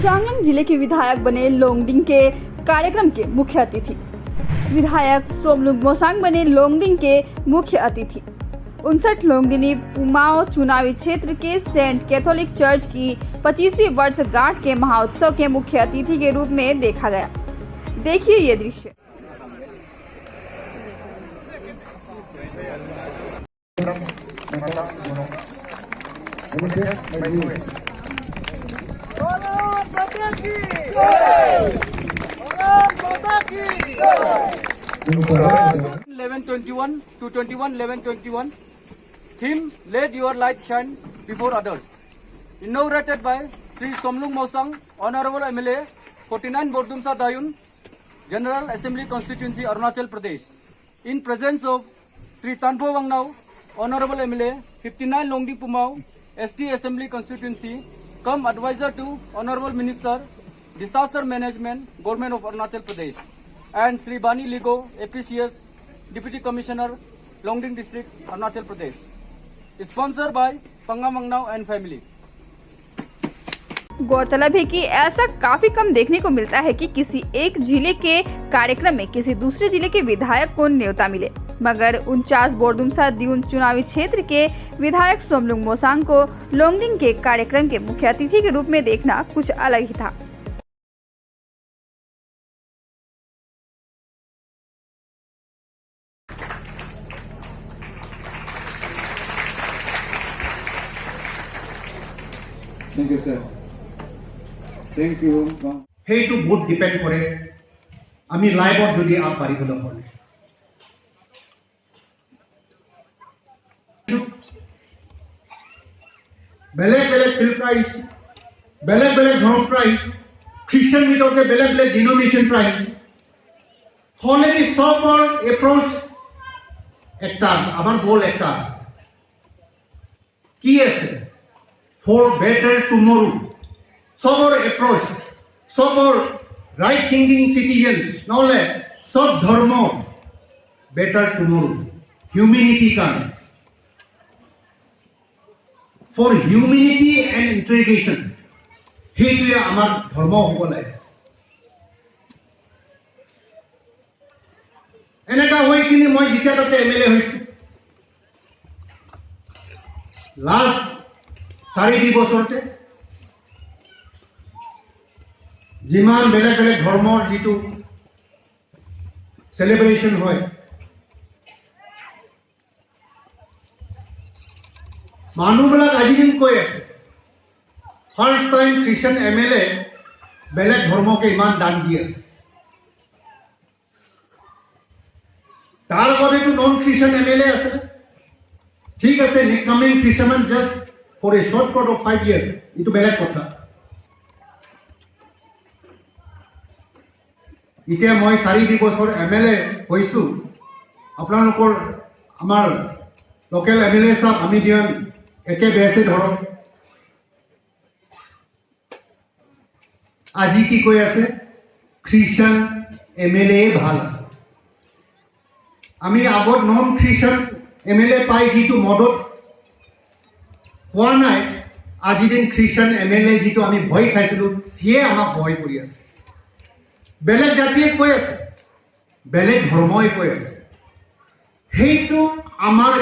चांगलांग जिले के विधायक बने लोंगडिंग के कार्यक्रम के मुख्य अतिथि। विधायक सोमलुंग मोसांग बने लोंगडिंग के मुख्य अतिथि। 59 लोंगडिनी पुमाओ चुनावी क्षेत्र के सेंट कैथोलिक चर्च की 25वीं वर्षगांठ के महाउत्सव के मुख्य अतिथि के रूप में देखा गया। देखिए ये दृश्य। to 21 theme let your light shine before others, inaugurated by Sri Somlung Mosang, Honorable MLA 49 Bordumsa Dayun, General Assembly Constituency Arunachal Pradesh, in presence of Sri Tanpo Wangnao, Honorable MLA 59 Longding Pumao, ST Assembly Constituency, come advisor to Honorable Minister Disaster Management, Government of Arunachal Pradesh, and Sri Bani Ligo, APCS, Deputy Commissioner, Longding District, Arunachal Pradesh. Sponsored by Panga Wangnao and family. गौरतलब है कि ऐसा काफी कम देखने को मिलता है कि किसी एक जिले के कार्यक्रम में किसी दूसरे जिले के विधायक को न्योता मिले, मगर 49 बोरदुमसा दियुन चुनावी क्षेत्र के विधायक सोमलुंग मोसांग को लोंगडिंग के कार्यक्रम के मुख्य अतिथि के रूप में देखना कुछ अलग ही था। Thank you, sir. Thank you. সেইটো বহুত ডিপেন্ড কৰে আমি লাইভত যদি আগবাঢ়িবলৈ হ'লে। বেলেগ বেলেগ ফিল্ড প্ৰাইজ, বেলেগ বেলেগ ধৰ্ম প্ৰাইজ, খ্ৰীষ্টান ভিতৰতে বেলেগ বেলেগ ডিনমিনেশ্যন প্ৰাইজ, অলৰেডি চবৰ এপ্ৰ'চ একটা আমাৰ গ'ল একটা আছে। কি আছে? For better tomorrow. Sober approach, sober right thinking citizens, নহলে সব ধর্ম better tomorrow. Humanity can. For humanity and integration, সেইটোৱে আমাৰ ধৰ্ম হ'ব লাগে। এনেকা হৈ কিনে মই যেতিয়া তাতে MLA হৈছো, লাষ্ট 4.5 বছৰতে যিমান বেলেগ বেলেগ ধৰ্মৰ যিটো সেলিব্ৰেশন হয়, মানুহবিলাক আজি দিন কৈ আছে ফাৰ্ষ্ট টাইম খ্ৰীষ্টান MLA বেলেগ ধৰ্মকে ইমান দান দি আছে। তাৰ আগতেতো নন খ্ৰীষ্টান MLA আছে, ঠিক আছে, কামিং খ্ৰীষ্টান just for a short period of 5 years, itu বেলেগ কথা। এতিয়া মই 4.5 বছৰ MLA হৈছো, আপোনালোকৰ আমাৰ লোকেল MLA সাহেব আমি দিয়ান একে বেছে ধৰক। আজি কি কৈ আছে? খ্ৰীষ্টান MLA ভাল আছে। আমি আগত নন খ্ৰীষ্টান MLA পাই যিটো মদত কোৱা নাই, আজি দিন খ্ৰীষ্টান MLA যিটো আমি ভয় খাইছিলো, সিয়ে আমাক ভয় কৰি আছে। বেলেগ জাতিয়ে কৈ আছে, বেলেগ ধৰ্মই কৈ আছে। সেইটো আমাৰ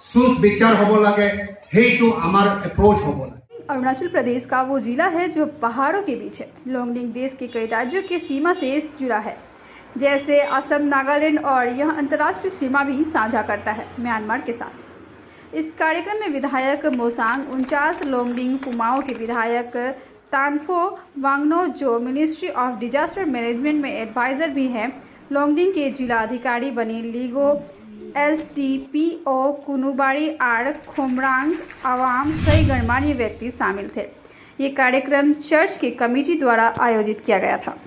সুচ বিচাৰ হ'ব লাগে, সেইটো আমাৰ এপ্ৰোচ হ'ব লাগে। अरुणाचल प्रदेश का वो जिला है जो पहाड़ों के बीच है। लोंगडिंग देश के कई राज्यों की सीमा से जुड़ा है, जैसे असम, नागालैंड, और यह अंतर्राष्ट्रीय सीमा भी साझा करता है म्यांमार के साथ। इस कार्यक्रम में विधायक मोसांग 49 लोंगडिंग पुमाओ के विधायक तानफो वांगनो, जो मिनिस्ट्री ऑफ डिजास्टर मैनेजमेंट में एडवाइज़र भी हैं, लोंगडिंग के जिला अधिकारी बनी लीगो, SDPO कुनुबाड़ी आर खोमरांग, आवाम, कई गणमान्य व्यक्ति शामिल थे। ये कार्यक्रम चर्च की कमेटी द्वारा आयोजित किया गया था।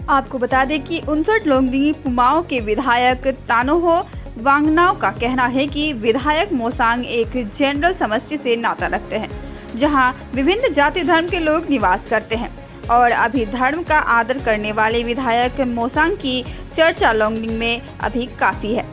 आपको बता दें कि 59 लोंगडिंग पुमाओं के विधायक तानोहो वांगनाव का कहना है कि विधायक मोसांग एक जनरल समष्टि से नाता रखते हैं, जहां विभिन्न जाति धर्म के लोग निवास करते हैं और अभी धर्म का आदर करने वाले विधायक मोसांग की चर्चा लोंगडिंग में अभी काफी है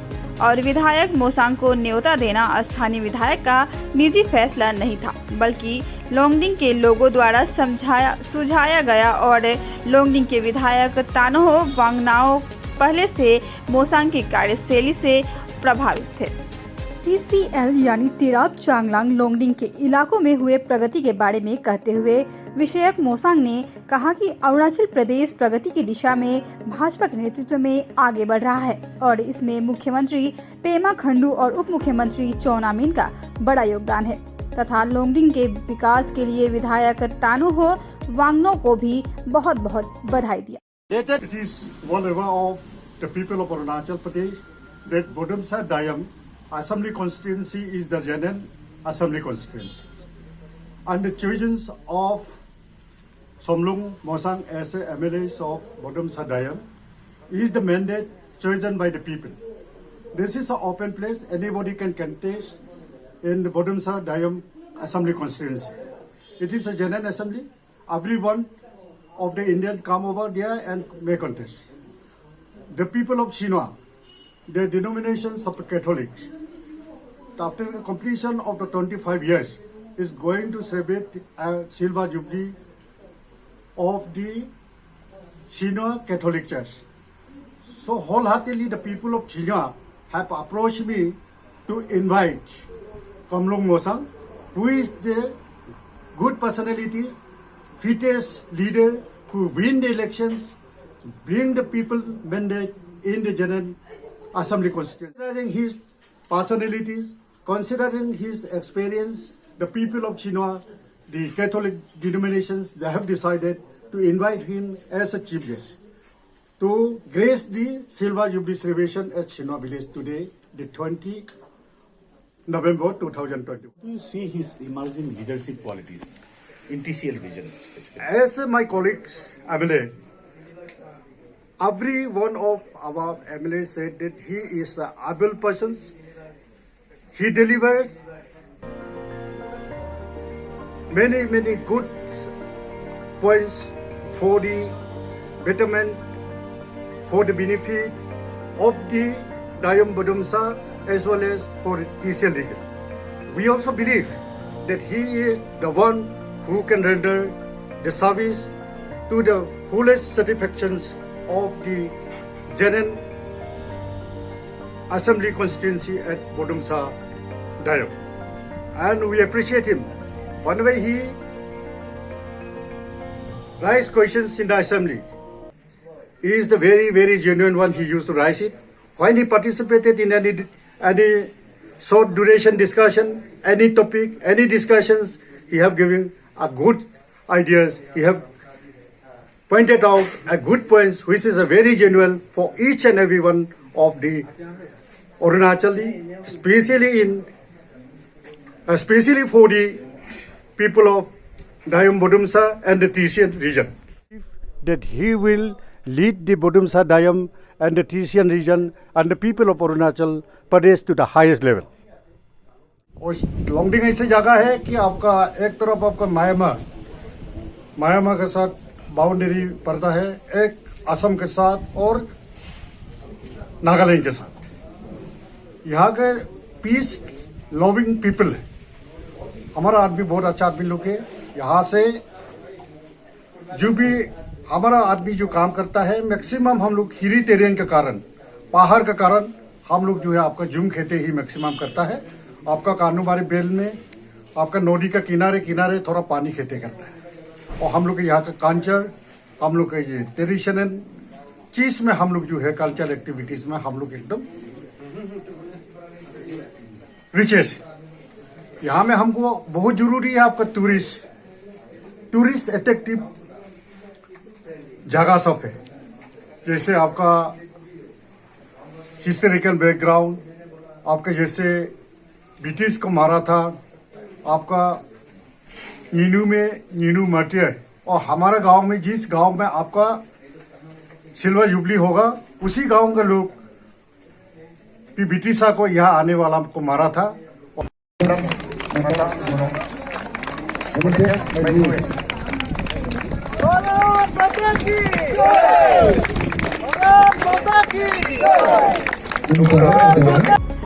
और विधायक मोसांग को न्योता देना स्थानीय विधायक का निजी फैसला नहीं था, बल्कि लोंगडिंग के लोगों द्वारा सुझाया गया और लोंगडिंग के विधायक तानोहो वांगनाओ पहले से मोसांग की कार्यशैली से प्रभावित थे। TCL यानी तिराप चांगलांग लोंगडिंग के इलाकों में हुए प्रगति के बारे में कहते हुए विषयक मोसांग ने कहा कि अरुणाचल प्रदेश प्रगति की दिशा में भाजपा के नेतृत्व में आगे बढ़ रहा है और इसमें मुख्यमंत्री पेमा खंडू और उप मुख्यमंत्री चौना मिन का बड़ा योगदान है तथा लोंगडिंग के विकास के लिए विधायक तानोहो वांगनो को भी बहुत बहुत बधाई दिया। It is well aware of the people of Arunachal Pradesh that Bodumsa Dayam Assembly constituency is the Janan Assembly constituency. And the choice of Somlung Mosang as MLAs of Bodumsa Dayam is the mandate chosen by the people. This is an open place. Anybody can contest in the Bodumsa Dayam Assembly constituency. It is a Janan Assembly. Everyone of the Indian come over there and may contest. The people of Shinwa, the denominations of the Catholics, after the completion of the 25 years, is going to celebrate a Silver Jubilee of the Shinwa Catholic Church. So wholeheartedly the people of Shinwa have approached me to invite Kamlung Mosang, who is the good personalities, fittest leader who win the elections, bring the people mandate in the General Assembly constituency. Considering his personalities, considering his experience, the people of Chinua, the Catholic denominations, they have decided to invite him as a chief guest to grace the Silver Jubilee celebration at Chinua village today, the 20 November 2020. You see his emerging leadership qualities in TCL region specifically. As my colleagues MLA, every one of our MLA said that he is an able person. He delivered many good points for the betterment, for the benefit of the Dayam Bodumsa as well as for the TCL region. We also believe that he is the one who can render the service to the fullest satisfactions of the Janan Assembly constituency at Bodumsa Dayam. And we appreciate him. Whenever he raise questions in the assembly, he is the very genuine one. He used to raise it. When he participated in any short duration discussion, any topic, any discussions, he have given a good ideas. He have pointed out a good points, which is a very genuine for each and every one of the Arunachali, especially for the people of Dayam Bodumsa and the TCN region. That he will lead the Bodumsa Dayam and the TCN region and the people of Arunachal Pradesh to the highest level. Longding ऐसी जगह है कि आपका एक तरफ आपका Myanmar के साथ बाउंड्री पड़ता है, एक असम के साथ और नागालैंड के साथ। यहाँ के पीस लविंग पीपल है, हमारा आदमी बहुत अच्छा आदमी लोग है। यहाँ से जो भी हमारा आदमी जो काम करता है, मैक्सिमम हम लोग हिली टेरेन के कारण, पहाड़ के कारण हम लोग जो है आपका जूम खेते ही मैक्सिमम करता है। आपका कानूबारी बेल में आपका नदी का किनारे थोड़ा पानी खेती करता है। और हम लोग के यहाँ का कल्चर, हम लोग के ये ट्रेडिशनल चीज में हम लोग जो है कल्चरल एक्टिविटीज में हम लोग एकदम रिचेस है। यहाँ में हमको बहुत जरूरी है आपका टूरिस्ट अट्रैक्टिव जगह सब है, जैसे आपका हिस्टोरिकल बैकग्राउंड, आपका जैसे ब्रिटिश को मारा था, आपका नीनू में नीनू मटियर, और हमारा गांव में जिस गांव में आपका सिल्वर जुबली होगा। उसी गांव के लोग पीबीटी शाह को यहाँ आने वाला को मारा था।